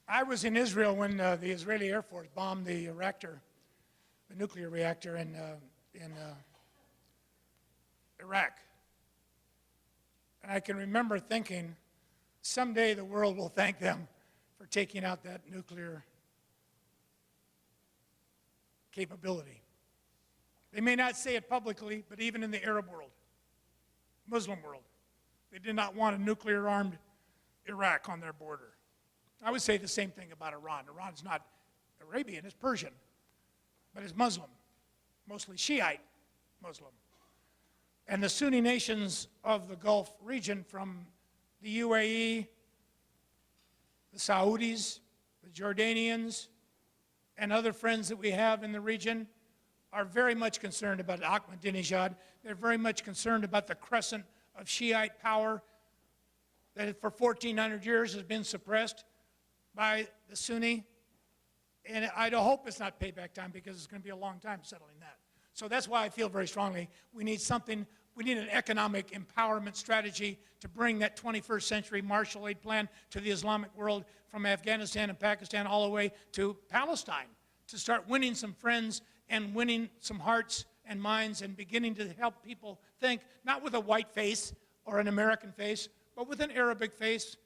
I was in Israel when the Israeli Air Force bombed the reactor, the nuclear reactor in Iraq. And I can remember thinking, someday the world will thank them for taking out that nuclear capability. They may not say it publicly, but even in the Arab world, Muslim world, they did not want a nuclear-armed Iraq on their border. I would say the same thing about Iran. Iran's not Arabian, it's Persian, but it's Muslim, mostly Shiite Muslim. And the Sunni nations of the Gulf region, from the UAE, the Saudis, the Jordanians, and other friends that we have in the region, are very much concerned about Ahmadinejad. They're very much concerned about the crescent of Shiite power that for 1,400 years has been suppressed by the Sunni. And I hope it's not payback time, because it's going to be a long time settling that. So that's why I feel very strongly we need something, we need an economic empowerment strategy to bring that 21st century Marshall Aid Plan to the Islamic world, from Afghanistan and Pakistan all the way to Palestine, to start winning some friends and winning some hearts and minds and beginning to help people think, not with a white face or an American face, but with an Arabic face.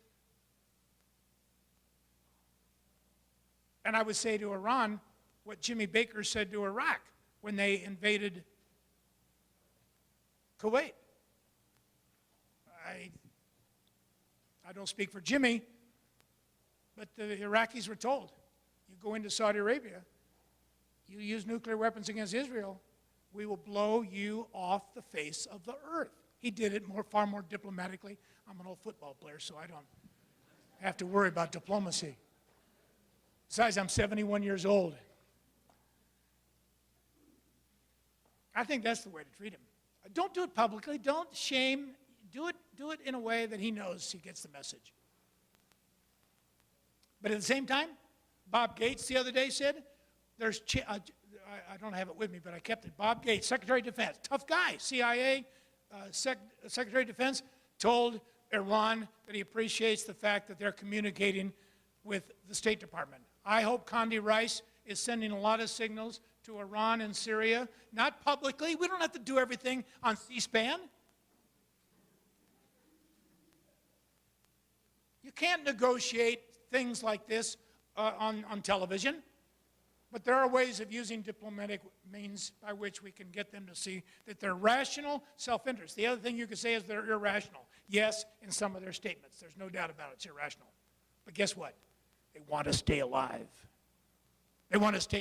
And I would say to Iran what Jimmy Baker said to Iraq when they invaded Kuwait. I don't speak for Jimmy, but the Iraqis were told, you go into Saudi Arabia, you use nuclear weapons against Israel, we will blow you off the face of the earth. He did it far more diplomatically. I'm an old football player, so I don't have to worry about diplomacy. Besides, I'm 71 years old. I think that's the way to treat him. Don't do it publicly. Don't shame. Do it in a way that he knows he gets the message. But at the same time, Bob Gates the other day said, I don't have it with me, but I kept it. Bob Gates, Secretary of Defense, tough guy, CIA Secretary of Defense, told Iran that he appreciates the fact that they're communicating with the State Department. I hope Condi Rice is sending a lot of signals to Iran and Syria, not publicly. We don't have to do everything on C-SPAN. You can't negotiate things like this on television, but there are ways of using diplomatic means by which we can get them to see that they're rational self-interest. The other thing you could say is they're irrational. Yes, in some of their statements. There's no doubt about it, it's irrational. But guess what? They want to stay alive. They want to stay